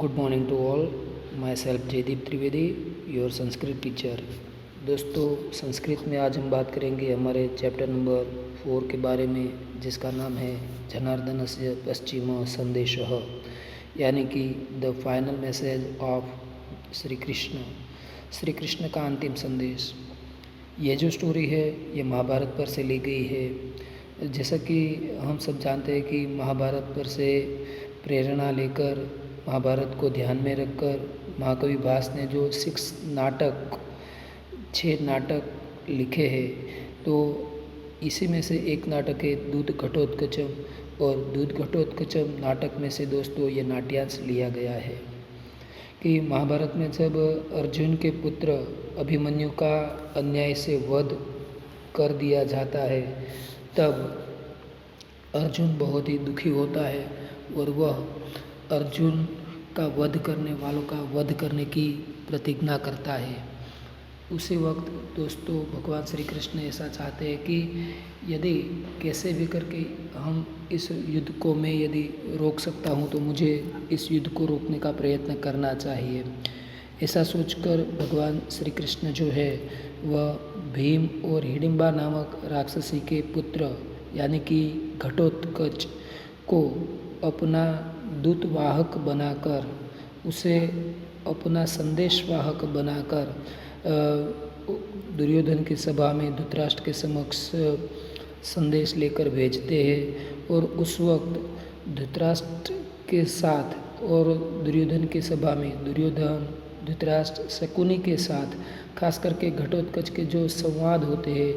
Good morning to all. My self Jaydeep Trivedi, your Sanskrit teacher. दोस्तों, संस्कृत में आज हम बात करेंगे हमारे चैप्टर नंबर 4 के बारे में, जिसका नाम है जनार्दनस्य पश्चिम संदेशः, यानी कि the final message of Shri Krishna, Shri Krishna का अंतिम संदेश। ये जो स्टोरी है ये महाभारत पर से ली गई है। जैसा कि हम सब जानते हैं कि महाभारत पर से प्रेरणा लेकर, महाभारत को ध्यान में रखकर महाकवि भास ने जो 6 नाटक लिखे हैं, तो इसी में से एक नाटक है दूत घटोत्कचम। और दूत घटोत्कचम नाटक में से दोस्तों ये नाट्यांश लिया गया है कि महाभारत में जब अर्जुन के पुत्र अभिमन्यु का अन्याय से वध कर दिया जाता है, तब अर्जुन बहुत ही दुखी होता है और वह अर्जुन का वध करने वालों का वध करने की प्रतिज्ञा करता है। उसी वक्त दोस्तों भगवान श्री कृष्ण ऐसा चाहते हैं कि यदि कैसे भी करके हम इस युद्ध को मैं यदि रोक सकता हूँ तो मुझे इस युद्ध को रोकने का प्रयत्न करना चाहिए। ऐसा सोचकर भगवान श्री कृष्ण जो है वह भीम और हिडिंबा नामक राक्षसी के पुत्र यानी कि घटोत्कच को अपना दूतवाहक बनाकर, उसे अपना संदेशवाहक बनाकर दुर्योधन की सभा में धृतराष्ट्र के समक्ष संदेश लेकर भेजते हैं। और उस वक्त धृतराष्ट्र के साथ और दुर्योधन की सभा में दुर्योधन, धृतराष्ट्र, शकुनी के साथ खास करके घटोत्कच के जो संवाद होते हैं,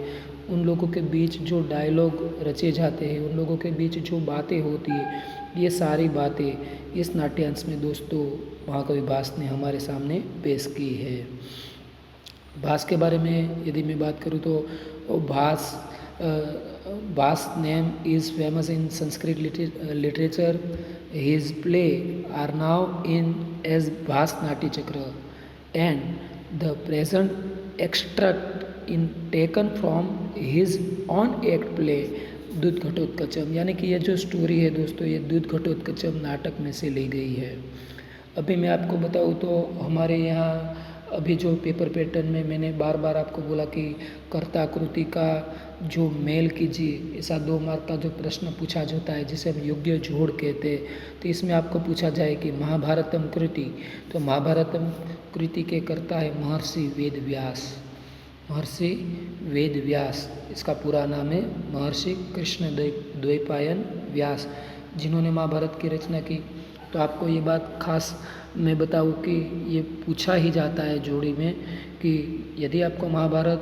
उन लोगों के बीच जो डायलॉग रचे जाते हैं, उन लोगों के बीच जो बातें होती है, ये सारी बातें इस नाट्यांश में दोस्तों महाकवि भास ने हमारे सामने पेश की है। भास के बारे में यदि मैं बात करूँ तो Bhasa name is famous in Sanskrit literature. His play are known as Bhasa Natya Chakra and the present extract in taken from his one act play Duta Ghatotkacham, यानी कि ये जो स्टोरी है दोस्तों ये दूत घटोत्कचम नाटक में से ली गई है। अभी मैं आपको बताऊँ तो हमारे यहाँ अभी जो पेपर पैटर्न में मैंने बार बार आपको बोला कि कर्ता कृति का जो मेल कीजिए, ऐसा 2 मार्क का जो प्रश्न पूछा जाता है जिसे हम योग्य जोड़ कहते हैं, तो इसमें आपको पूछा जाए कि महाभारतम कृति, तो महाभारतम कृति के कर्ता है महर्षि वेद व्यास। महर्षि वेद व्यास, इसका पूरा नाम है महर्षि कृष्ण द्वैपायन व्यास, जिन्होंने महाभारत की रचना की। तो आपको ये बात खास मैं बताऊँ कि ये पूछा ही जाता है जोड़ी में कि यदि आपको महाभारत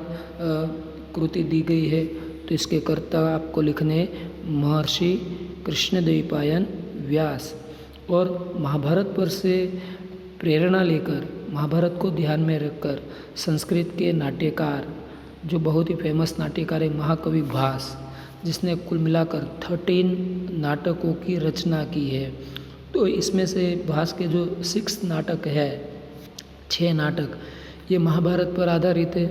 कृति दी गई है तो इसके कर्ता आपको लिखने महर्षि कृष्ण द्वैपायन व्यास। और महाभारत पर से प्रेरणा लेकर, महाभारत को ध्यान में रखकर संस्कृत के नाट्यकार, जो बहुत ही फेमस नाट्यकार है महाकवि भास, जिसने कुल मिलाकर 13 नाटकों की रचना की है। तो इसमें से भास के जो 6 नाटक है, 6 नाटक ये महाभारत पर आधारित है।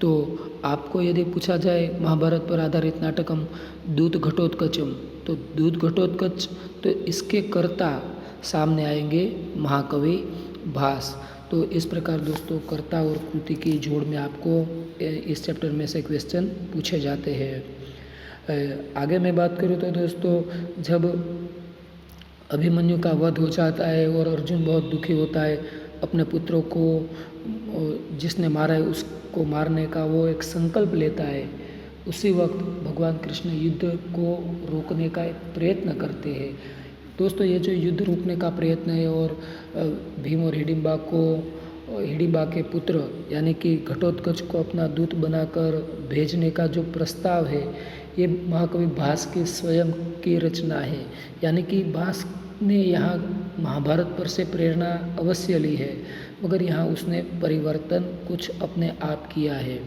तो आपको यदि पूछा जाए महाभारत पर आधारित नाटक हम दूत घटोत्कचम, तो दूत घटोत्कच, तो इसके कर्ता सामने आएंगे महाकवि भास। तो इस प्रकार दोस्तों कर्ता और कृति की जोड़ में आपको इस चैप्टर में से क्वेश्चन पूछे जाते हैं। आगे मैं बात करूँ तो दोस्तों जब अभिमन्यु का वध हो जाता है और अर्जुन बहुत दुखी होता है, अपने पुत्रों को जिसने मारा है उसको मारने का वो एक संकल्प लेता है। उसी वक्त भगवान कृष्ण युद्ध को रोकने का एक प्रयत्न करते हैं। दोस्तों ये जो युद्ध रोकने का प्रयत्न है और भीम और हिडिंबा के पुत्र यानी कि घटोत्कच को अपना दूत बनाकर भेजने का जो प्रस्ताव है, ये महाकवि भास की स्वयं की रचना है। यानी कि भास ने यहाँ महाभारत पर से प्रेरणा अवश्य ली है, मगर यहाँ उसने परिवर्तन कुछ अपने आप किया है।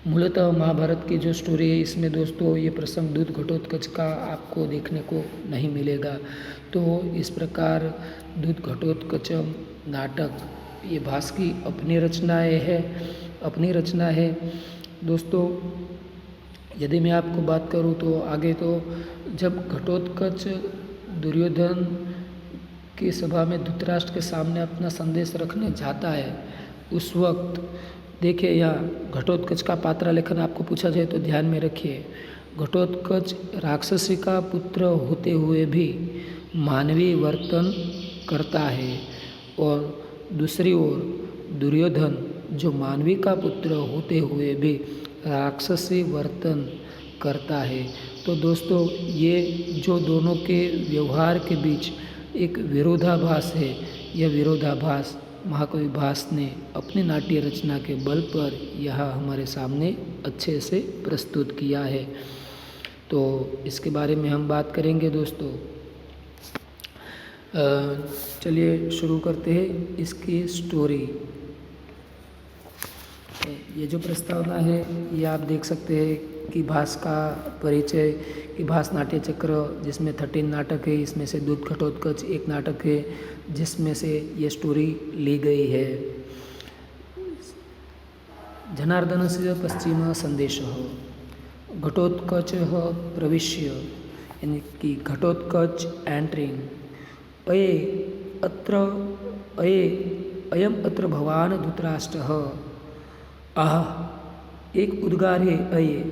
मूलतः महाभारत की जो स्टोरी है इसमें दोस्तों ये प्रसंग दूत घटोत्कच का आपको देखने को नहीं मिलेगा। तो इस प्रकार दूत घटोत्कचम नाटक ये भास की अपनी रचना है दोस्तों। यदि मैं आपको बात करूँ तो आगे तो जब घटोत्कच दुर्योधन की सभा में धृतराष्ट्र के सामने अपना संदेश रखने जाता है, उस वक्त देखिए यहाँ घटोत्कच का पात्रालेखन आपको पूछा जाए तो ध्यान में रखिए। घटोत्कच राक्षसी का पुत्र होते हुए भी मानवीय वर्तन करता है, और दूसरी ओर दुर्योधन जो मानवी का पुत्र होते हुए भी राक्षसी वर्तन करता है। तो दोस्तों ये जो दोनों के व्यवहार के बीच एक विरोधाभास है, यह विरोधाभास महाकवि भास ने अपनी नाट्य रचना के बल पर यह हमारे सामने अच्छे से प्रस्तुत किया है। तो इसके बारे में हम बात करेंगे दोस्तों। चलिए शुरू करते हैं इसकी स्टोरी। ये जो प्रस्तावना है ये आप देख सकते हैं कि भास का परिचय, कि भास नाट्य चक्र जिसमें 13 नाटक है, इसमें से दूत घटोत्कच एक नाटक है जिसमें से ये स्टोरी ली गई है। जनार्दनस्य पश्चिम संदेशः घटोत्कच प्रविश्य, यानी कि घटोत्कच एंट्रिंग, अयम अत्र भवान धृतराष्ट्रः, एक उद्गार है अये,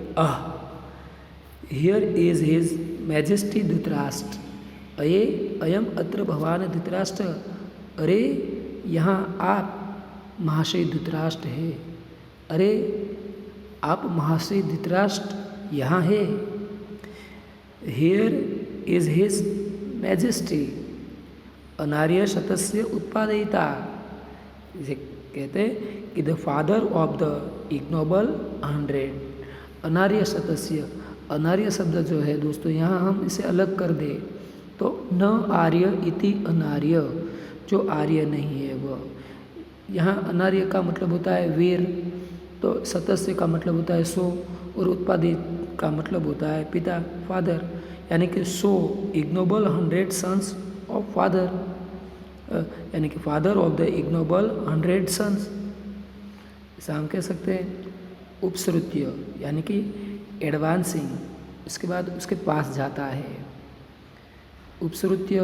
here is his majesty Dhritarashtra, अयम अत्र भवान धृतराष्ट्र, अरे यहाँ आप महाशय धृतराष्ट्र है, अरे आप महाशय धृतराष्ट्र यहाँ है। हियर इज हिज मैजेस्टी अनार्य शतस्य उत्पादयिता, इसे कहते हैं कि the father of the ignoble 100। अनार्य शतस्य, अनार्य शब्द जो है दोस्तों यहाँ हम इसे अलग कर दें तो न आर्य इति अनार्य, जो आर्य नहीं है वह। यहाँ अनार्य का मतलब होता है वीर, तो सतस्य का मतलब होता है सो, और उत्पादित का मतलब होता है पिता, फादर, यानी कि so ignoble 100 sons of father, यानी कि father of the ignoble 100 sons. इसे हम कह सकते हैं उपसृत्य, यानी कि एडवांसिंग, इसके बाद उसके पास जाता है। उपसृत्य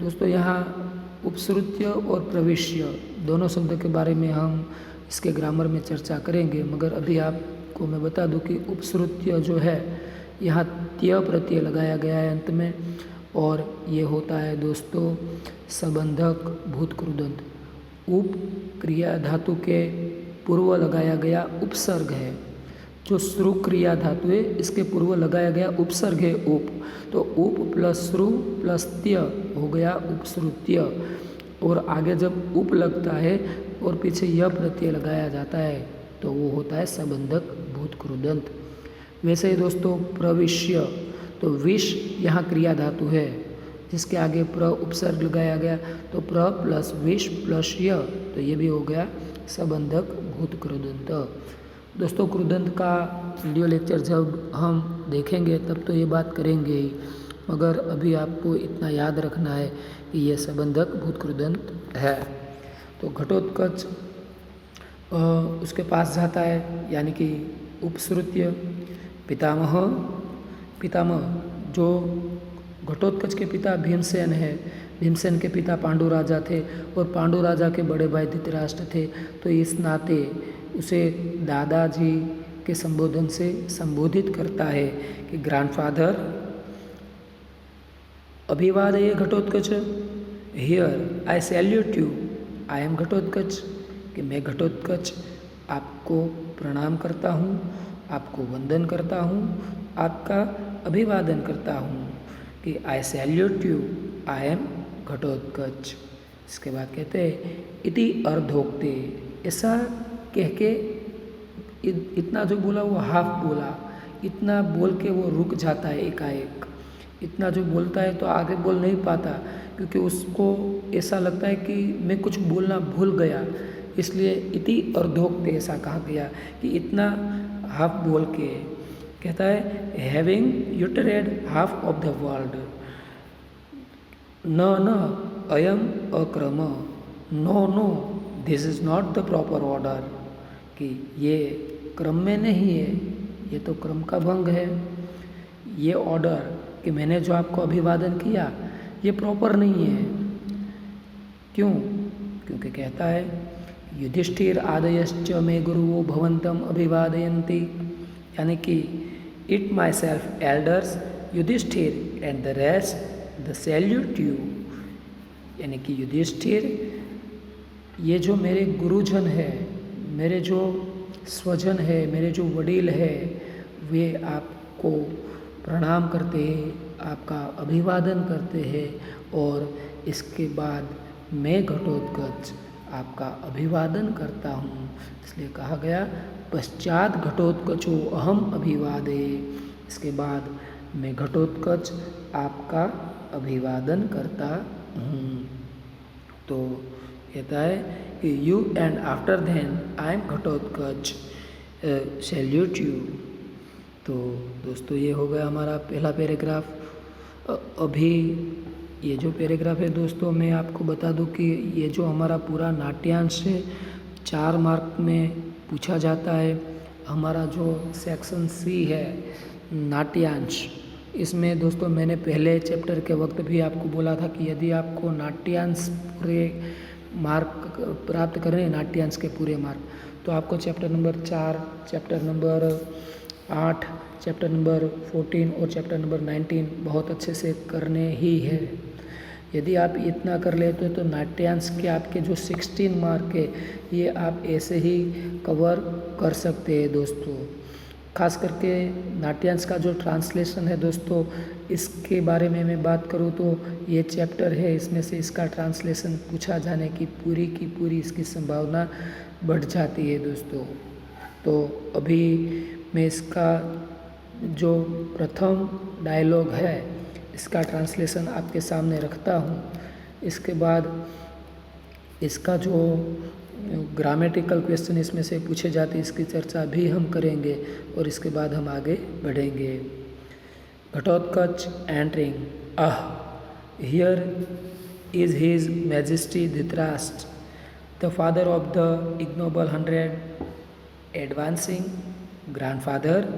दोस्तों, यहाँ उपसृत्य और प्रविश्य दोनों शब्द के बारे में हम इसके ग्रामर में चर्चा करेंगे, मगर अभी आपको मैं बता दूं कि उपसृत्य जो है यहाँ त्य प्रत्यय लगाया गया है अंत में, और ये होता है दोस्तों संबंधक भूतकृदंत। उप क्रिया धातु के पूर्व लगाया गया उपसर्ग है, जो श्रु क्रिया धातु है इसके पूर्व लगाया गया उपसर्ग है उप, तो उप प्लस श्रु प्लस त्य हो गया उपसृत्य, और आगे जब उप लगता है और पीछे यह प्रत्यय लगाया जाता है तो वो होता है संबंधक भूतकृदंत। वैसे ही दोस्तों प्रविश्य, तो विष यहाँ क्रिया धातु है जिसके आगे प्र उपसर्ग लगाया गया, तो प्र प्लस विष प्लस य, तो ये भी हो गया संबंधक भूतकृदंत। दोस्तों कृदंत का वीडियो लेक्चर जब हम देखेंगे तब तो ये बात करेंगे ही, मगर अभी आपको इतना याद रखना है कि यह संबंधक भूतकृदंत है। तो घटोत्कच उसके पास जाता है, यानी कि उपसृत्य पितामह, जो घटोत्कच के पिता भीमसेन है, भीमसेन के पिता पांडु राजा थे और पांडु राजा के बड़े भाई धृतराष्ट्र थे, तो इस नाते उसे दादाजी के संबोधन से संबोधित करता है कि ग्रैंडफादर अभिवादये Ghatotkacha, here I salute you, I am Ghatotkacha, कि मैं घटोत्कच आपको प्रणाम करता हूँ, आपको वंदन करता हूँ, आपका अभिवादन करता हूँ, कि I salute you, I am Ghatotkacha. इसके बाद कहते हैं इति अर्धोक्ते, ऐसा कह के इतना जो बोला वो हाफ बोला, इतना बोल के वो रुक जाता है एकाएक। इतना जो बोलता है तो आगे बोल नहीं पाता, क्योंकि उसको ऐसा लगता है कि मैं कुछ बोलना भूल गया, इसलिए इति अर्धोक्ते ऐसा कहा गया कि इतना हाफ बोल के कहता है having uttered half of the world, न अयम अक्रम, no this is not the proper order, कि ये क्रम में नहीं है, ये तो क्रम का भंग है। ये ऑर्डर कि मैंने जो आपको अभिवादन किया ये प्रॉपर नहीं है, क्यों? क्योंकि कहता है युधिष्ठिर आदयश्च मे गुरुवो भवन्तम अभिवादयन्ति, यानी कि it my self elders Yudhishthira and the rest the salute you, यानी कि युधिष्ठिर ये जो मेरे गुरुजन है, मेरे जो स्वजन है, मेरे जो वडील है, वे आपको प्रणाम करते हैं, आपका अभिवादन करते हैं और इसके बाद मैं घटोत्कच आपका अभिवादन करता हूँ। इसलिए कहा गया पश्चात घटोत्कचो अहम अभिवादे, इसके बाद मैं घटोत्कच आपका अभिवादन करता हूँ। तो कहता है कि you and after then I am Ghatotkacha salute you. तो दोस्तों ये हो गया हमारा पहला पैराग्राफ। अभी ये जो पैराग्राफ है दोस्तों, मैं आपको बता दूं कि ये जो हमारा पूरा नाट्यांश है 4 मार्क में पूछा जाता है। हमारा जो सेक्शन सी है नाट्यांश, इसमें दोस्तों मैंने पहले चैप्टर के वक्त भी आपको बोला था कि यदि आपको नाट्यांश पूरे मार्क प्राप्त करने, नाट्यांश के पूरे मार्क, तो आपको chapter number 4, chapter number 8, chapter number 14 और चैप्टर नंबर 19 बहुत अच्छे से करने ही है। यदि आप इतना कर लेते तो नाट्यांश के आपके जो 16 मार्क है ये आप ऐसे ही कवर कर सकते हैं दोस्तों। खास करके नाट्यांश का जो ट्रांसलेशन है दोस्तों, इसके बारे में मैं बात करूँ तो ये चैप्टर है, इसमें से इसका ट्रांसलेशन पूछा जाने की पूरी इसकी संभावना बढ़ जाती है दोस्तों। तो अभी मैं इसका जो प्रथम डायलॉग है इसका ट्रांसलेशन आपके सामने रखता हूँ। इसके बाद इसका जो ग्रामेटिकल क्वेश्चन इसमें से पूछे जाते हैं इसकी चर्चा भी हम करेंगे और इसके बाद हम आगे बढ़ेंगे। Ghatotkacha entering, here is his majesty Dhritarashtra, the father of the ignoble 100, advancing, grandfather,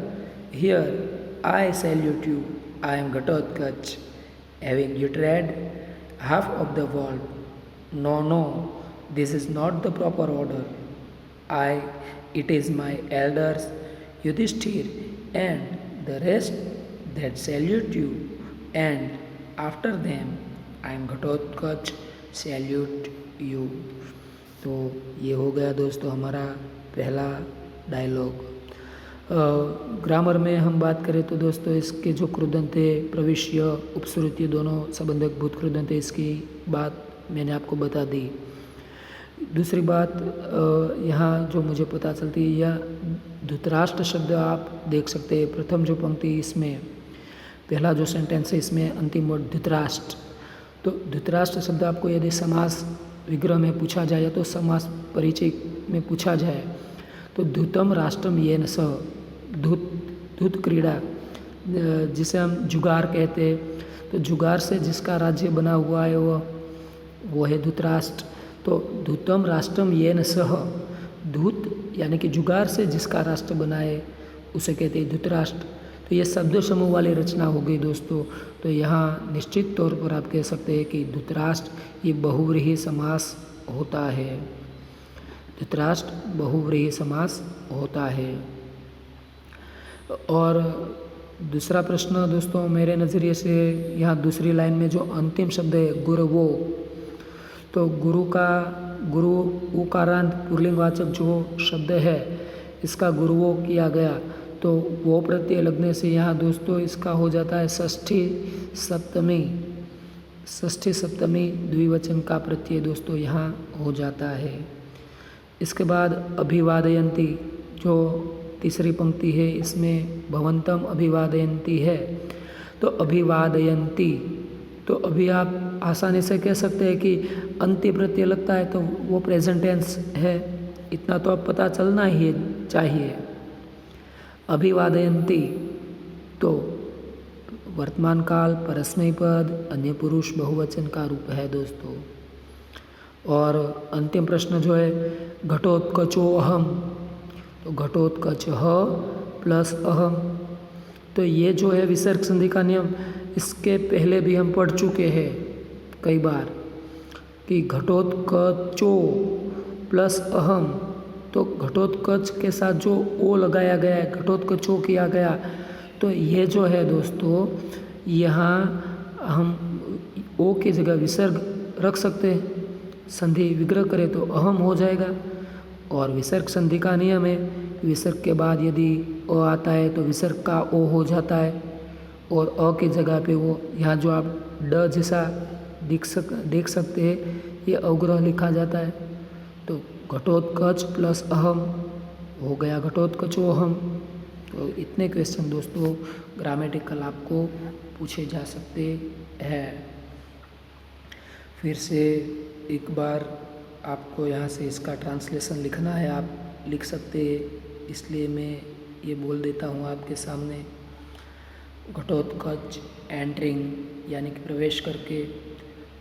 here I salute you, I am Ghatotkacha, having uttered half of the world. No, this is not the proper order. It is my elders, Yudhishthir, and the rest that salute you, and after them, I am Ghatotkacha, salute you. तो ये हो गया दोस्तों हमारा पहला dialogue. Grammar में हम बात करें तो दोस्तों इसके जो कृदंत है, प्रविष्य, उपश्रुति दोनों संबंधक भूत कृदंत है, इसकी बात मैंने आपको बता दी। दूसरी बात यहाँ जो मुझे पता चलती है, यह धृतराष्ट्र शब्द आप देख सकते हैं। प्रथम जो पंक्ति इसमें पहला जो सेंटेंस है इसमें अंतिम वर्ड धृतराष्ट्र। तो धृतराष्ट्र शब्द आपको यदि समास विग्रह में पूछा जाए तो समास परिचय में पूछा जाए तो धूतम राष्ट्रम येन सह, धूत क्रीड़ा जिसे हम जुगार कहते हैं, तो जुगार से जिसका राज्य बना हुआ है वो है धृतराष्ट्र। तो धूतम राष्ट्रम येन सह, धूत यानी कि जुगार से जिसका राष्ट्र बना है उसे कहते हैं धृतराष्ट्र। तो ये शब्द समूह वाली रचना हो गई दोस्तों। तो यहाँ निश्चित तौर पर आप कह सकते हैं कि धृतराष्ट्र ये बहुव्रीहि समास होता है। धृतराष्ट्र बहुव्रीहि समास होता है। और दूसरा प्रश्न दोस्तों मेरे नज़रिए से यहाँ दूसरी लाइन में जो अंतिम शब्द है गुरवो, तो गुरु उकारांत पुल्लिंगवाचक जो शब्द है इसका गुरुवो किया गया, तो वो प्रत्यय लगने से यहाँ दोस्तों इसका हो जाता है षष्ठी सप्तमी द्विवचन का प्रत्यय दोस्तों यहाँ हो जाता है। इसके बाद अभिवादयन्ति जो तीसरी पंक्ति है इसमें भवन्तम अभिवादयन्ति है। तो अभिवादयन्ति, तो अभी आप आसानी से कह सकते हैं कि अंत्य प्रत्यय लगता है तो वो प्रेजेंट टेंस है, इतना तो अब पता चलना ही चाहिए। अभिवादयन्ति तो वर्तमान काल परस्मै पद अन्य पुरुष बहुवचन का रूप है दोस्तों। और अंतिम प्रश्न जो है घटोत्कचो अहम, तो घटोत्कच प्लस अहम, तो ये जो है विसर्ग संधि का नियम इसके पहले भी हम पढ़ चुके हैं कई बार। कि घटोत्कचो प्लस अहम, तो घटोत्कच के साथ जो ओ लगाया गया है, घटोत्कचो किया गया, तो ये जो है दोस्तों यहाँ हम ओ की जगह विसर्ग रख सकते हैं। संधि विग्रह करें तो अहम हो जाएगा। और विसर्ग संधि का नियम है, विसर्ग के बाद यदि अ आता है तो विसर्ग का ओ हो जाता है और अ की जगह पे वो यहाँ जो आप ड जैसा देख सकते हैं, ये अवग्रह लिखा जाता है। तो घटोत्कच प्लस अहम हो गया घटोत्कचो अहम। तो इतने क्वेश्चन दोस्तों ग्रामेटिकल आपको पूछे जा सकते हैं। फिर से एक बार आपको यहाँ से इसका ट्रांसलेशन लिखना है, आप लिख सकते हैं, इसलिए मैं ये बोल देता हूँ आपके सामने। घटोत्कच एंटरिंग यानी कि प्रवेश करके,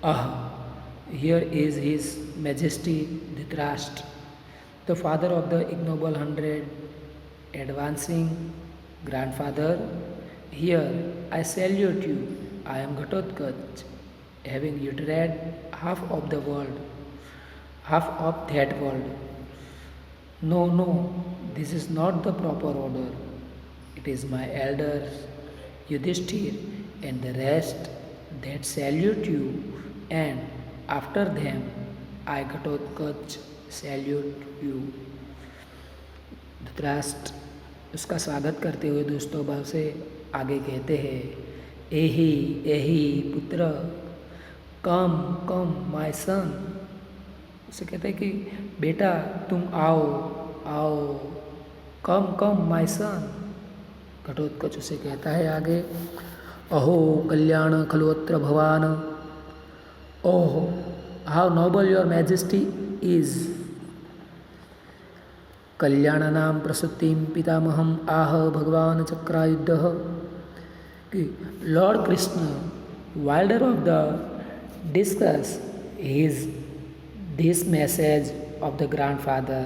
uh here is his majesty Dhritarashtra the father of the ignoble 100, advancing grandfather, here I salute you, I am Ghatotkacha, having uttered half of the world, half of that world. No, no, this is not the proper order. It is my elders, Yudhishthir, and the rest that salute you, and after them, I Ghatotkacha salute you. Dhritarashtra उसका स्वागत करते हुए दोस्तों भाव से आगे कहते हैं, एहि एहि पुत्र, कम कम माय सन। उसे कहते हैं कि बेटा तुम आओ आओ, कम कम माय सन। घटोत्कच उसे कहता है आगे, अहो कल्याण खलुअत्र भवान, oh how noble your majesty is, कल्याणानां प्रसूतिं पितामहम आह भगवान चक्रायुधः। कि lord Krishna wielder of the discuss this message of the grandfather।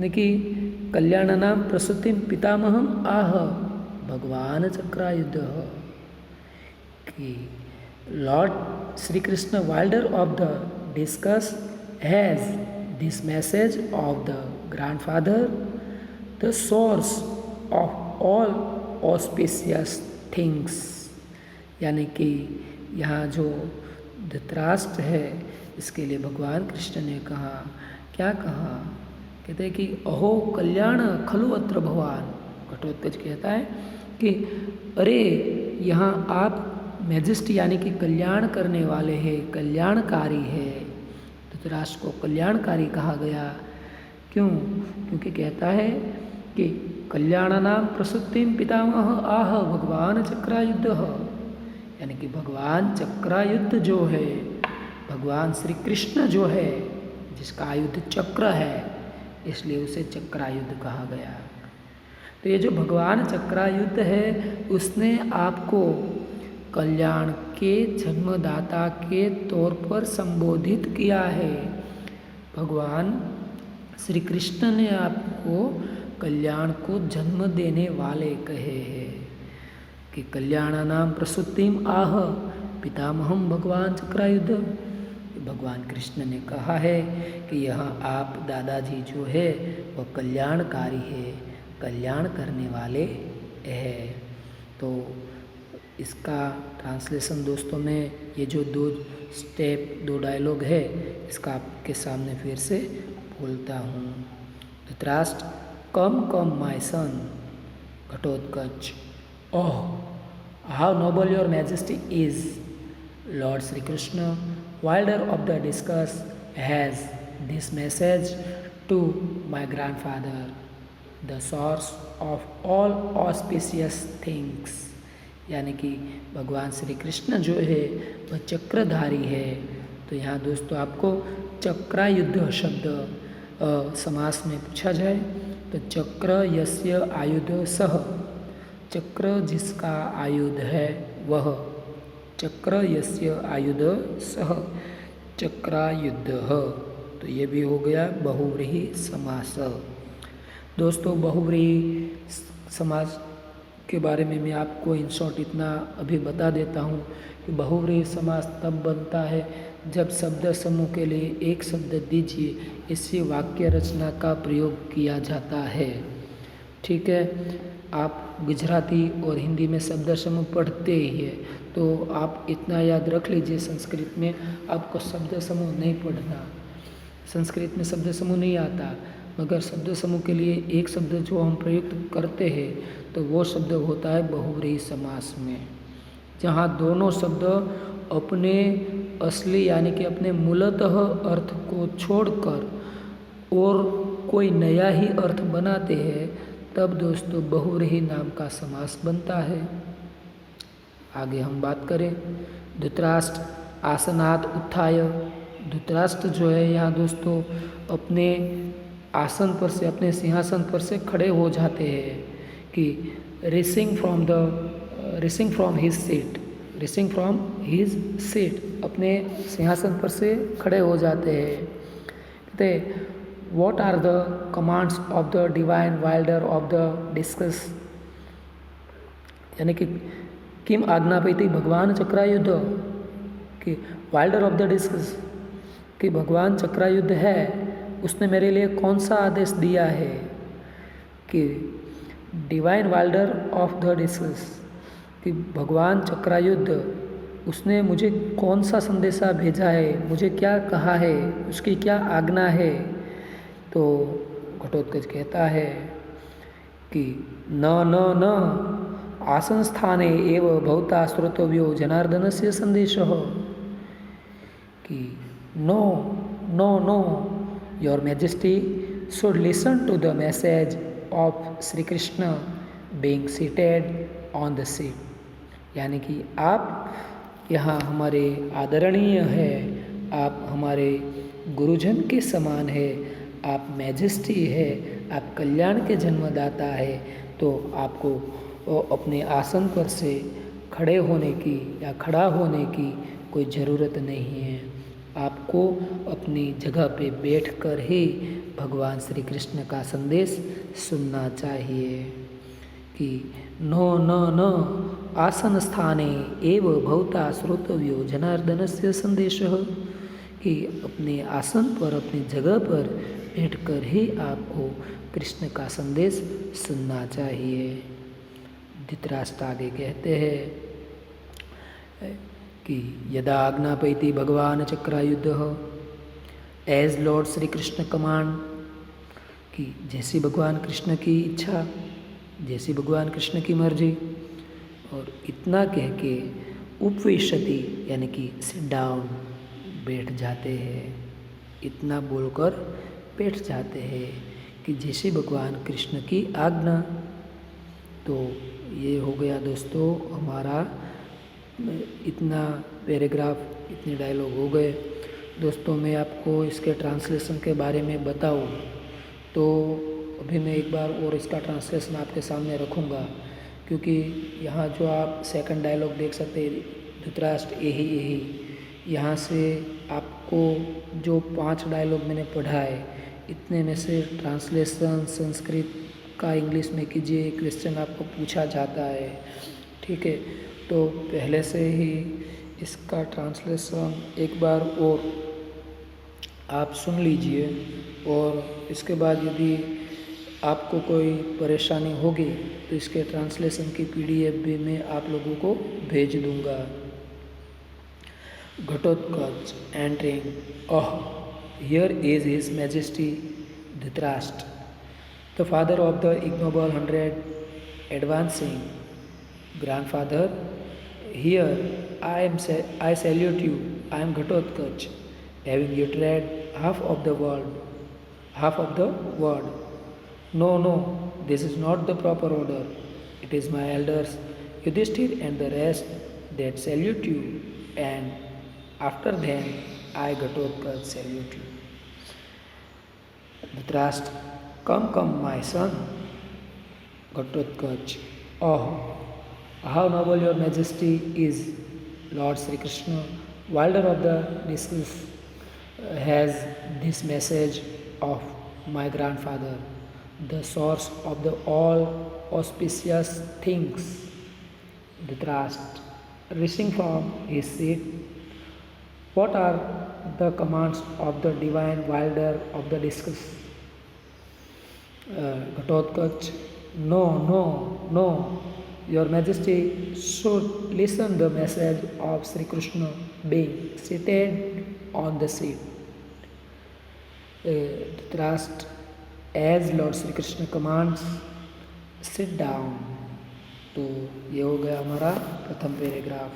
देखिए कल्याणानां प्रसूतिं पितामहम आह भगवान चक्रायुधः, कि Lord Shri Krishna wielder of the discuss has this message of the grandfather, the source of all auspicious things. यानी कि यहाँ जो धृतराष्ट्र है इसके लिए भगवान कृष्ण ने कहा, क्या कहा, कहते हैं कि अहो कल्याण खलु अत्र भवान। घटोत्कच कहता है कि अरे यहाँ आप मैजेस्टी यानी कि कल्याण करने वाले हैं, कल्याणकारी है। धृतराष्ट्र को कल्याणकारी कहा गया, क्यों? क्योंकि कहता है कि कल्याणानां प्रसूतिं पितामह आह भगवान चक्रायुधः, यानी कि भगवान चक्रायुध जो है, भगवान श्री कृष्ण जो है, जिसका आयुध चक्र है, इसलिए उसे चक्रायुध कहा गया। तो ये जो भगवान चक्रायुध है उसने आपको कल्याण के जन्मदाता के तौर पर संबोधित किया है। भगवान श्री कृष्ण ने आपको कल्याण को जन्म देने वाले कहे हैं कि कल्याणानां प्रसूतिम आह पितामहम भगवान चक्रायुध। भगवान कृष्ण ने कहा है कि यहाँ आप दादाजी जो है वह कल्याणकारी है, कल्याण करने वाले है। तो इसका ट्रांसलेशन दोस्तों में ये जो दो डायलॉग है इसका आपके सामने फिर से बोलता हूँ। Dhritarashtra, come come my son. Ghatotkacha, oh how noble your majesty is. Lord Shri Krishna, wielder of the discus, has this message to my grandfather, the source of all auspicious things. यानी कि भगवान श्री कृष्ण जो है वह चक्रधारी है। तो यहाँ दोस्तों आपको चक्रायुध शब्द समास में पूछा जाए तो चक्र यस्य आयुध सह, चक्र जिसका आयुध है वह, चक्र यस्य आयुध सह चक्रायुधः। तो ये भी हो गया बहुव्रीहि समास। दोस्तों बहुव्रीहि समास के बारे में मैं आपको इन शॉर्ट इतना अभी बता देता हूँ कि बहुव्रीहि समास तब बनता है जब शब्द समूह के लिए एक शब्द दीजिए, इसी वाक्य रचना का प्रयोग किया जाता है। ठीक है, आप गुजराती और हिंदी में शब्द समूह पढ़ते ही है, तो आप इतना याद रख लीजिए, संस्कृत में आपको शब्द समूह नहीं पढ़ना। संस्कृत में शब्द समूह नहीं आता, मगर शब्द समूह के लिए एक शब्द जो हम प्रयुक्त करते हैं तो वो शब्द होता है बहुव्रीहि समास में, जहाँ दोनों शब्द अपने असली यानी कि अपने मूलतः अर्थ को छोड़कर और कोई नया ही अर्थ बनाते हैं, तब दोस्तों बहुव्रीहि नाम का समास बनता है। आगे हम बात करें, धृतराष्ट्र आसनात् उत्थाय। धृतराष्ट्र जो है यहाँ दोस्तों अपने आसन पर से, अपने सिंहासन पर से खड़े हो जाते हैं कि rising from his seat, rising from his seat, अपने सिंहासन पर से खड़े हो जाते हैं। कहते what are the commands of the divine wielder of the discus, यानी कि किम आज्ञापयति भगवान चक्रायुद्ध, कि वाइल्डर ऑफ द डिस्कस, कि भगवान चक्रायुद्ध है, उसने मेरे लिए कौन सा आदेश दिया है, कि divine wielder of the discuss, कि भगवान चक्रायुद्ध उसने मुझे कौन सा संदेशा भेजा है, मुझे क्या कहा है, उसकी क्या आज्ञा है। तो घटोत्कच कहता है कि न न न आसन स्थाने एव भवता श्रोतव्यो जनार्दनस्य संदेशः, कि no no no, your majesty should listen to the message of Shri Krishna being seated on the seat, यानी कि आप यहाँ हमारे आदरणीय है, आप हमारे गुरुजन के समान है, आप मैजेस्टी है, आप कल्याण के जन्मदाता है, तो आपको अपने आसन पर से खड़े होने की या खड़ा होने की कोई ज़रूरत नहीं है। आपको अपनी जगह पे बैठकर ही भगवान श्री कृष्ण का संदेश सुनना चाहिए, कि नो न न आसन स्थाने एव भवता श्रोतव्यो जनार्दनस्य संदेशः, कि अपने आसन पर, अपनी जगह पर बैठकर ही आपको कृष्ण का संदेश सुनना चाहिए। धृतराष्ट्र आगे कहते हैं कि यदा आज्ञापयति भगवान चक्रायुद्धः, as lord Shri Krishna command, कि जैसी भगवान कृष्ण की इच्छा, जैसी भगवान कृष्ण की मर्जी। और इतना कह के उपविशति यानी कि सिट डाउन, बैठ जाते हैं, इतना बोलकर बैठ जाते हैं कि जैसे भगवान कृष्ण की आज्ञा। तो ये हो गया दोस्तों हमारा इतना पैराग्राफ, इतने डायलॉग हो गए। दोस्तों मैं आपको इसके ट्रांसलेशन के बारे में बताऊं तो अभी मैं एक बार और इसका ट्रांसलेशन आपके सामने रखूंगा, क्योंकि यहाँ जो आप सेकंड डायलॉग देख सकते हैं, धृतराष्ट्र यही यही, यहाँ से आपको जो 5 डायलॉग मैंने पढ़ा है, इतने में से ट्रांसलेशन संस्कृत का इंग्लिश में कीजिए, क्वेश्चन आपको पूछा जाता है। ठीक है, तो पहले से ही इसका ट्रांसलेशन एक बार और आप सुन लीजिए, और इसके बाद यदि आपको कोई परेशानी होगी तो इसके ट्रांसलेशन की PDF भी मैं आप लोगों को भेज दूंगा। Ghatotkacha entering, here is his majesty Dhritarashtra, the father of the ignoble 100, advancing. Grandfather, here I salute you. I am Ghatotkacha, having you tread half of the world. No, this is not the proper order. It is my elders, Yudhishthir and the rest, that salute you, and after them I, Ghatotkacha, salute you. Dhritarashtra, come, my son. Ghatotkacha, how noble your majesty is, Lord Sri Krishna, wielder of the discus, has this message of my grandfather, the source of the all auspicious things. Dhritarashtra, rising from his seat, What are the commands of the divine wilder of the discus? Ghatotkacha, no, no, no. Your Majesty should listen the message of Sri Krishna being seated on the seat. Trust as Lord Sri Krishna commands, sit down. तो ये हो गया हमारा प्रथम paragraph.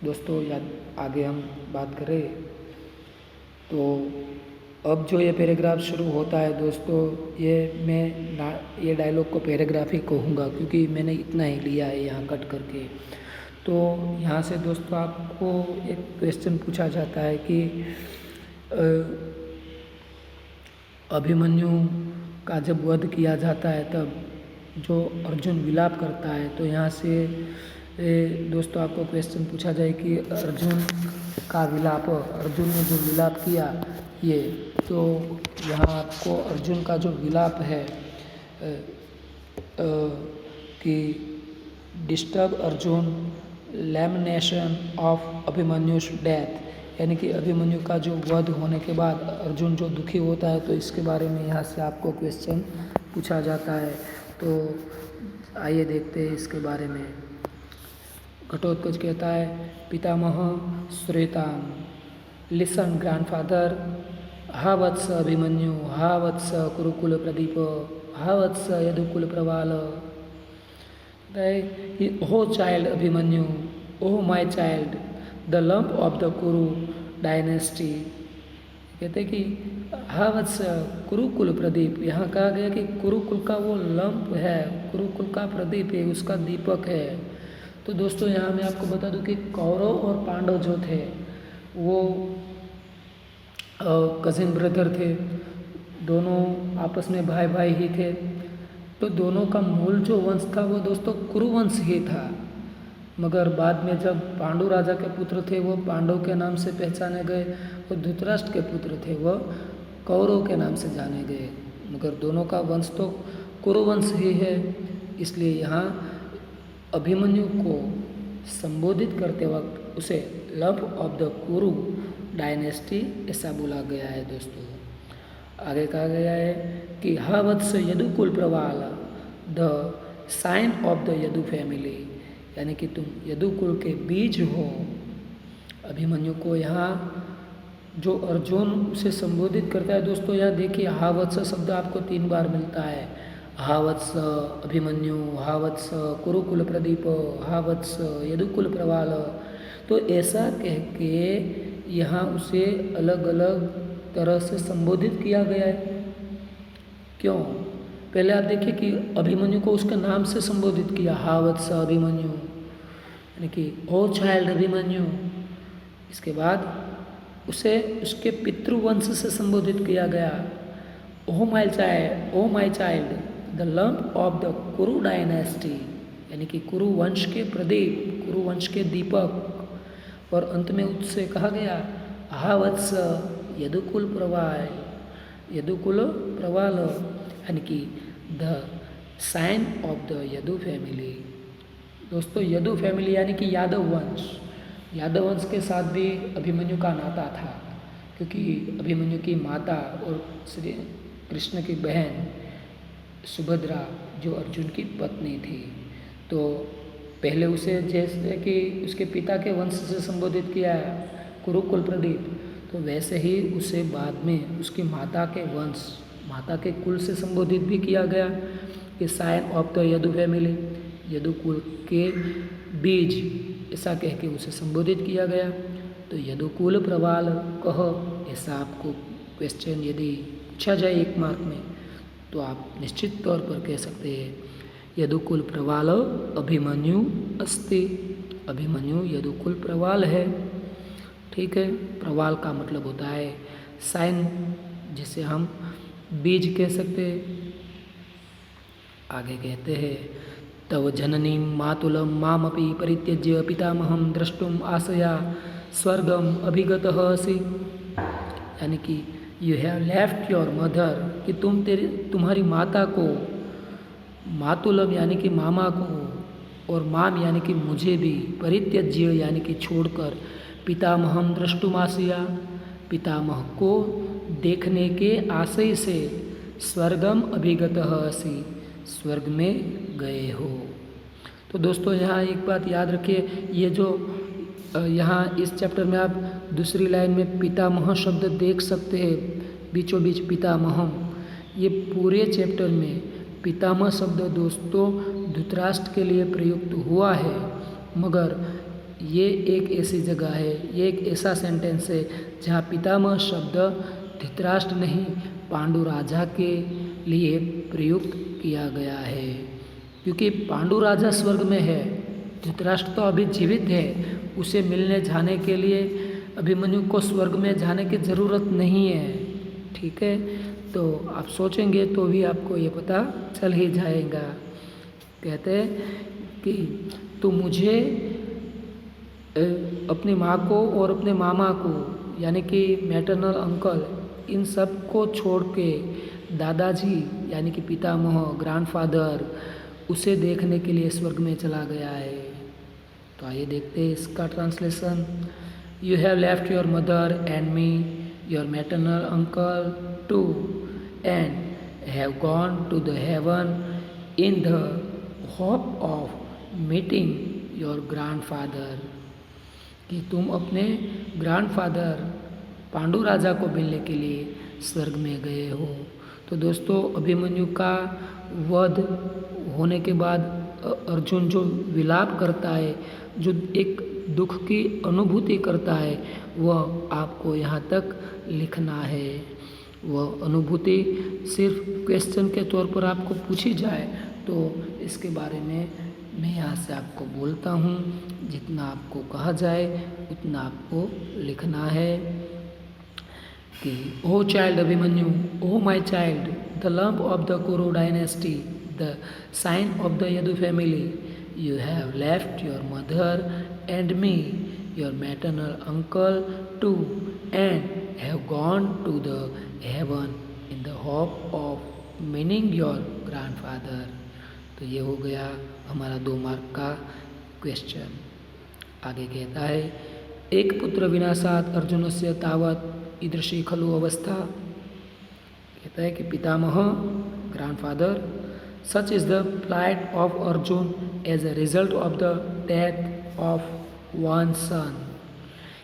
दोस्तों याद आगे हम बात करें तो अब जो ये पैराग्राफ शुरू होता है दोस्तों, ये डायलॉग को पैराग्राफ ही कहूँगा क्योंकि मैंने इतना ही लिया है यहाँ कट करके। तो यहाँ से दोस्तों आपको एक क्वेश्चन पूछा जाता है कि अभिमन्यु का जब वध किया जाता है तब जो अर्जुन विलाप करता है, तो यहाँ से दोस्तों आपको क्वेश्चन पूछा जाए कि अर्जुन का विलाप, अर्जुन ने जो विलाप किया ये, तो यहाँ आपको अर्जुन का जो विलाप है कि disturb Arjun lamentation of Abhimanyu's death, यानी कि अभिमन्यु का जो वध होने के बाद अर्जुन जो दुखी होता है, तो इसके बारे में यहाँ से आपको क्वेश्चन पूछा जाता है। तो आइए देखते हैं इसके बारे में। घटोत्कच कहता है, पितामह श्वेताम, लिसन ग्रैंडफादर, हा वत्स अभिमन्यु, हा वत्स कुरुकुल प्रदीप, हा वत्स यदुकुल प्रवाल। Oh child Abhimanyu, oh my child, the lump of the Kuru dynasty। कहते हैं कि हा वत्स कुरुकुल प्रदीप, यहाँ कहा गया कि कुरुकुल का वो लंप है, कुरुकुल का प्रदीप है, उसका दीपक है। तो दोस्तों यहाँ मैं आपको बता दूं कि कौरव और पांडव जो थे वो कजिन ब्रदर थे, दोनों आपस में भाई भाई ही थे। तो दोनों का मूल जो वंश था वो दोस्तों कुरुवंश ही था, मगर बाद में जब पांडु राजा के पुत्र थे वो पांडव के नाम से पहचाने गए और धृतराष्ट्र के पुत्र थे वो कौरव के नाम से जाने गए, मगर दोनों का वंश तो कुरुवंश ही है। इसलिए यहाँ अभिमन्यु को संबोधित करते वक्त उसे love of the Kuru dynasty ऐसा बोला गया है। दोस्तों आगे कहा गया है कि हा वत्स यदुकुल प्रवाल, the scion of the Yadu family, यानी कि तुम यदुकुल के बीज हो। अभिमन्यु को यहाँ जो अर्जुन से संबोधित करता है दोस्तों, यहाँ देखिए हा वत्स शब्द आपको 3 बार मिलता है। हा वत्स अभिमन्यु, हा वत्स कुरुकुल प्रदीप, हा वत्स यदुकुल प्रवाल। तो ऐसा कह के यहाँ उसे अलग अलग तरह से संबोधित किया गया है। क्यों? पहले आप देखिए कि अभिमन्यु को उसके नाम से संबोधित किया, हा वत्स अभिमन्यु, यानी कि ओ चाइल्ड अभिमन्यु। इसके बाद उसे उसके पितृवंश से संबोधित किया गया, ओ my child, the lamp of the Kuru dynasty, यानी कि कुरु वंश के प्रदीप, कुरु वंश के दीपक। और अंत में उससे कहा गया हा वत्स यदुकुल प्रवाल, यदुकुल प्रवाल, यानी कि the scion of the Yadu family. दोस्तों यदु फैमिली यानी कि यादव वंश, यादव वंश के साथ भी अभिमन्यु का नाता था, क्योंकि अभिमन्यु की माता और श्री कृष्ण की बहन सुभद्रा जो अर्जुन की पत्नी थी, तो पहले उसे जैसे कि उसके पिता के वंश से संबोधित किया कुरुकुल प्रदीप, तो वैसे ही उसे बाद में उसकी माता के वंश, माता के कुल से संबोधित भी किया गया कि scion of the Yadu family, यदुकुल के बीज, ऐसा कह के उसे संबोधित किया गया। तो यदुकुल प्रवाल कह, ऐसा आपको क्वेश्चन यदि पूछा जाए 1 मार्क में, तो आप निश्चित तौर पर कह सकते हैं यदुकुल प्रवाल अभिमन्यु अस्ति, अभिमन्यु यदुकुल प्रवाल है। ठीक है, प्रवाल का मतलब होता है साइन, जिसे हम बीज कह सकते हैं। आगे कहते हैं तव जननी मातुलम मामपि परित्यज्य पितामहम द्रष्टुम आशया स्वर्गम अभिगतः असि, यानी कि you have left your mother, कि तुम्हारी माता को, मातुलम यानी कि मामा को, और माम यानी कि मुझे भी, परित्यज्य यानी कि छोड़कर, पितामहम द्रष्टुमासिया, पितामह को देखने के आशय से स्वर्गम अभिगतः असि, स्वर्ग में गए हो। तो दोस्तों यहाँ एक बात याद रखिए, ये जो यहाँ इस चैप्टर में आप दूसरी लाइन में पितामह शब्द देख सकते हैं, बीचों बीच पितामहम। ये पूरे चैप्टर में पितामह शब्द दोस्तों धृतराष्ट्र के लिए प्रयुक्त हुआ है, मगर ये एक ऐसी जगह है, ये एक ऐसा सेंटेंस है जहाँ पितामह शब्द धृतराष्ट्र नहीं पांडु राजा के लिए प्रयुक्त किया गया है, क्योंकि पांडु राजा स्वर्ग में है, धृतराष्ट्र तो अभी जीवित है, उसे मिलने जाने के लिए अभिमन्यु को स्वर्ग में जाने की ज़रूरत नहीं है। ठीक है, तो आप सोचेंगे तो भी आपको ये पता चल ही जाएगा। कहते हैं कि तो मुझे अपनी माँ को और अपने मामा को यानी कि मैटरनल अंकल इन सब को छोड़ के दादाजी यानी कि पितामह ग्रैंडफादर उसे देखने के लिए स्वर्ग में चला गया है। तो आइए देखते हैं इसका translation. You have left your mother and me, your maternal uncle too, and have gone to the heaven in the hope of meeting your grandfather, कि तुम अपने ग्रैंडफादर पांडु राजा को मिलने के लिए स्वर्ग में गए हो। तो दोस्तों अभिमन्यु का वध होने के बाद अर्जुन जो विलाप करता है, जो एक दुख की अनुभूति करता है, वह आपको यहाँ तक लिखना है। वह अनुभूति सिर्फ क्वेश्चन के तौर पर आपको पूछी जाए तो इसके बारे में मैं यहाँ से आपको बोलता हूँ, जितना आपको कहा जाए उतना आपको लिखना है कि O child Abhimanyu, O my child, the lamp of the Kuru dynasty, the scion of the Yadu family, you have left your mother and me, your maternal uncle too, and have gone to the heaven in the hope of meeting your grandfather. तो ये हो गया हमारा 2 mark का question. आगे कहता है एक पुत्र विनाशात अर्जुनस्य तावत ईदृशी खलु अवस्था। कहता है कि पितामह grandfather, such is the plight of Arjun as a result of the death of one son,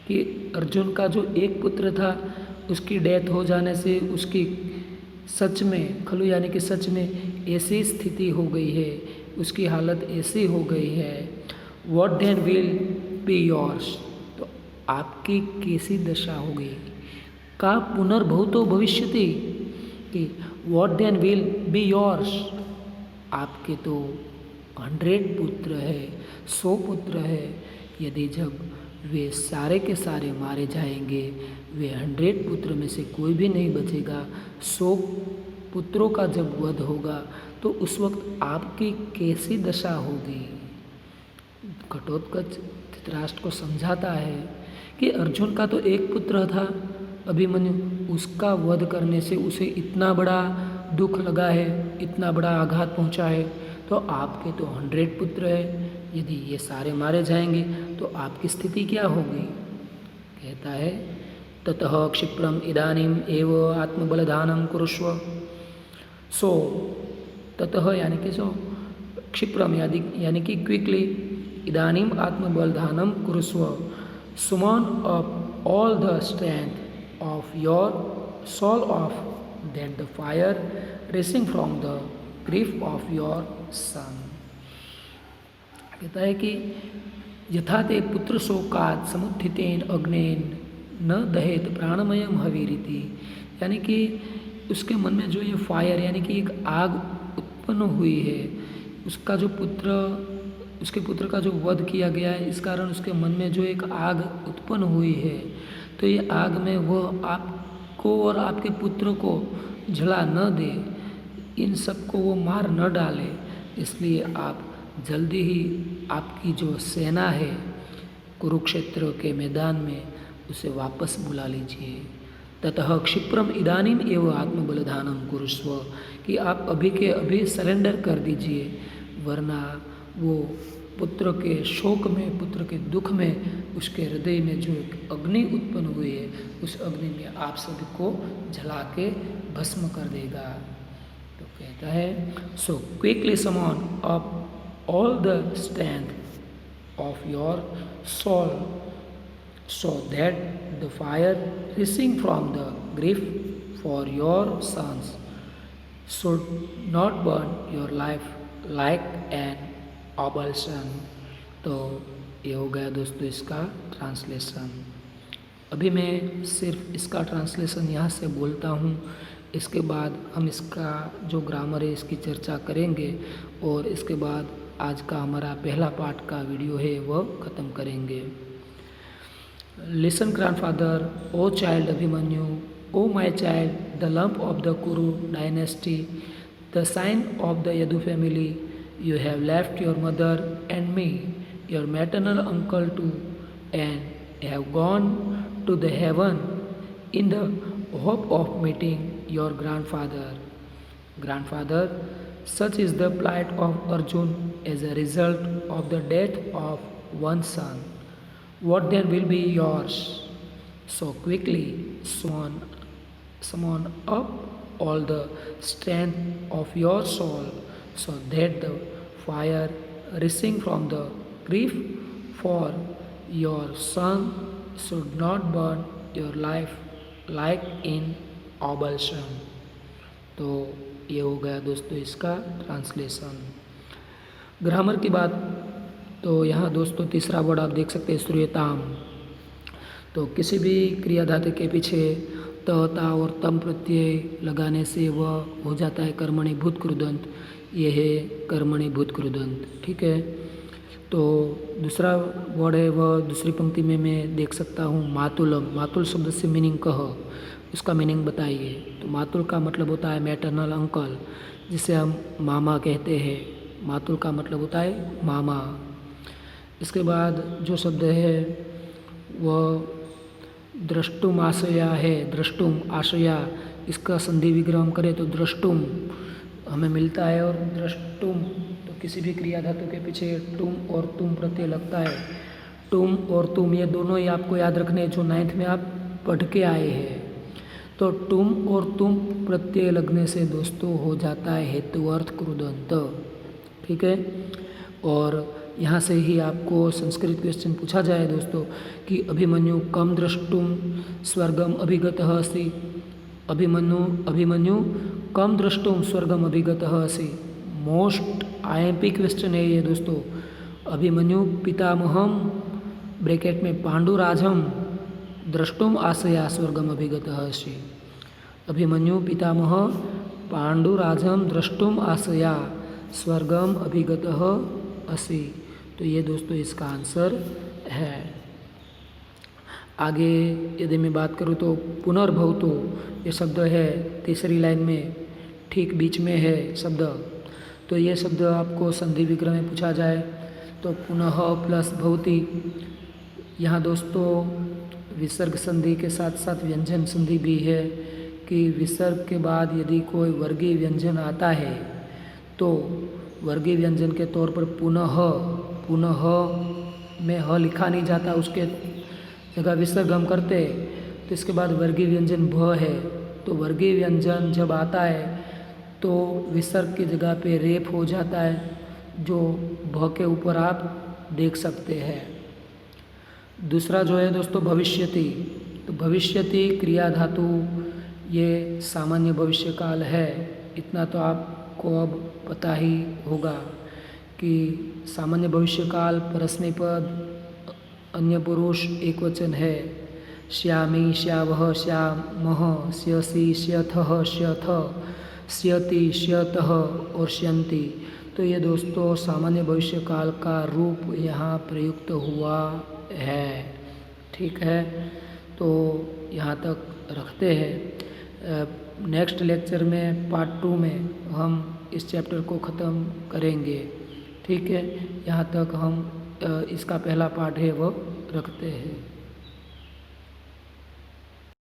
कि अर्जुन का जो एक पुत्र था उसकी डेथ हो जाने से उसकी सच में खलु यानी कि सच में ऐसी स्थिति हो गई है, उसकी हालत ऐसी हो गई है। What then will be yours, तो आपकी कैसी दशा होगी। का पुनर्भूतो भविष्यति, कि what then will be yours, आपके तो 100 पुत्र है, 100 पुत्र है, यदि जब वे सारे के सारे मारे जाएंगे, वे 100 पुत्र में से कोई भी नहीं बचेगा, 100 पुत्रों का जब वध होगा तो उस वक्त आपकी कैसी दशा होगी। घटोत्कच धृतराष्ट्र को समझाता है कि अर्जुन का तो एक पुत्र था अभिमन्यु, उसका वध करने से उसे इतना बड़ा दुख लगा है, इतना बड़ा आघात पहुंचा है, तो आपके तो 100 पुत्र है, यदि ये सारे मारे जाएंगे तो आपकी स्थिति क्या होगी। कहता है ततः क्षिप्रम इदानीम एव आत्मबलधानम कुरुष्व। सो ततः यानी कि सो क्षिप्रम यानी कि क्विकली, इदानीम आत्मबलधानम कुरुष्व, summon up all the strength of your soul of that the fire raging from the grief of your son. कहता है कि यथा ते पुत्र शोकात समुत्थितेन अग्नेन न दहेत प्राणमयम हवीरिति, यानी कि उसके मन में जो ये फायर यानी कि एक आग उत्पन्न हुई है, उसका जो पुत्र, उसके पुत्र का जो वध किया गया है, इस कारण उसके मन में जो एक आग उत्पन्न हुई है, तो ये आग में वह आपको और आपके पुत्र को जला न दे, इन सबको वो मार न डाले, इसलिए आप जल्दी ही आपकी जो सेना है कुरुक्षेत्र के मैदान में उसे वापस बुला लीजिए। ततः क्षिप्रम इदानीम एव आत्मबलधानम कुरुष्व, कि आप अभी के अभी सरेंडर कर दीजिए, वरना वो पुत्र के शोक में, पुत्र के दुख में, उसके हृदय में जो एक अग्नि उत्पन्न हुई है, उस अग्नि में आप सभी को जला के भस्म कर देगा। तो कहता है, so quickly summon up all the strength of your soul so that the fire rising from the grief for your sons should not burn your life like an obulsion। तो ये हो गया दोस्तों इसका ट्रांसलेशन। अभी मैं सिर्फ इसका ट्रांसलेशन यहाँ से बोलता हूँ, इसके बाद हम इसका जो ग्रामर है इसकी चर्चा करेंगे और इसके बाद आज का हमारा पहला पार्ट का वीडियो है वह ख़त्म करेंगे। Listen, grandfather, O child Abhimanyu, O my child, the lump of the Kuru dynasty, the sign of the Yadu family. You have left your mother and me, your maternal uncle too, and have gone to the heaven in the hope of meeting your grandfather. Grandfather, such is the plight of Arjun as a result of the death of one son. What then will be yours? So quickly summon up all the strength of your soul, so that the fire rising from the grief for your son should not burn your life like in obulsion। तो ये हो गया दोस्तों इसका translation. Grammar की बात तो यहाँ दोस्तों तीसरा वर्ड आप देख सकते हैं श्रूयताम। तो किसी भी क्रियाधातु के पीछे त, ता और तम प्रत्यय लगाने से वह हो जाता है कर्मणि भूत कृदंत। ये है कर्मणि भूत कृदंत, ठीक है। तो दूसरा वर्ड है वह दूसरी पंक्ति में मैं देख सकता हूँ मातुलम। मातुल शब्द से मीनिंग कह, उसका मीनिंग बताइए। तो मातुल का मतलब होता है मैटरनल अंकल, जिसे हम मामा कहते हैं। मातुल का मतलब होता है मामा। इसके बाद जो शब्द है वह द्रष्टुम आशया है। द्रष्टुम आशया, इसका संधि विग्रह हम करें तो द्रष्टुम हमें मिलता है। और द्रष्टुम तो किसी भी क्रिया धातु के पीछे टुम और तुम प्रत्यय लगता है। टुम और तुम ये दोनों ही आपको याद रखने जो 9th में आप पढ़ के आए हैं। तो टुम और तुम प्रत्यय लगने से दोस्तों हो जाता है हेतु अर्थ कृदंत, ठीक है। और यहाँ से ही आपको संस्कृत क्वेश्चन पूछा जाए दोस्तों कि अभिमन्यु कम द्रष्टुम स्वर्गम अभिगतः असि। अभिमन्यु कम द्रष्टुम स्वर्गम अभिगतः असि। मोस्ट IMP क्वेश्चन है ये दोस्तों। अभिमन्यु पितामहम ब्रैकेट में पांडुराजम द्रष्टुम आशया स्वर्गम अभिगतः असि। अभिमन्यु पितामह पांडुराजम द्रष्टुम आशया स्वर्गम अभिगतः असि। तो ये दोस्तों इसका आंसर है। आगे यदि मैं बात करूँ तो पुनर्भवतु ये शब्द है तीसरी लाइन में, ठीक बीच में है शब्द। तो ये शब्द आपको संधि विग्रह में पूछा जाए तो पुनः प्लस भवति। यहाँ दोस्तों विसर्ग संधि के साथ साथ व्यंजन संधि भी है कि विसर्ग के बाद यदि कोई वर्गीय व्यंजन आता है तो वर्गीय व्यंजन के तौर पर पुनः में ह लिखा नहीं जाता, उसके जगह विसर्ग हम करते तो इसके बाद वर्गीय व्यंजन भ है। तो वर्गीय व्यंजन जब आता है तो विसर्ग की जगह पे रेप हो जाता है, जो भ के ऊपर आप देख सकते हैं। दूसरा जो है दोस्तों भविष्यति। तो भविष्यति क्रिया धातु ये सामान्य भविष्य काल है। इतना तो आपको अब पता ही होगा कि सामान्य भविष्य काल परस्मैपद अन्य पुरुष एक वचन है। श्यामी श्यावह श्यामह श्यसि श्यथः श्यथ श्यति श्यतः और श्यन्ति। तो ये दोस्तों सामान्य भविष्य काल का रूप यहाँ प्रयुक्त हुआ है, ठीक है। तो यहाँ तक रखते हैं। नेक्स्ट लेक्चर में पार्ट 2 में हम इस चैप्टर को ख़त्म करेंगे, ठीक है। यहाँ तक हम इसका पहला पार्ट है वो रखते हैं।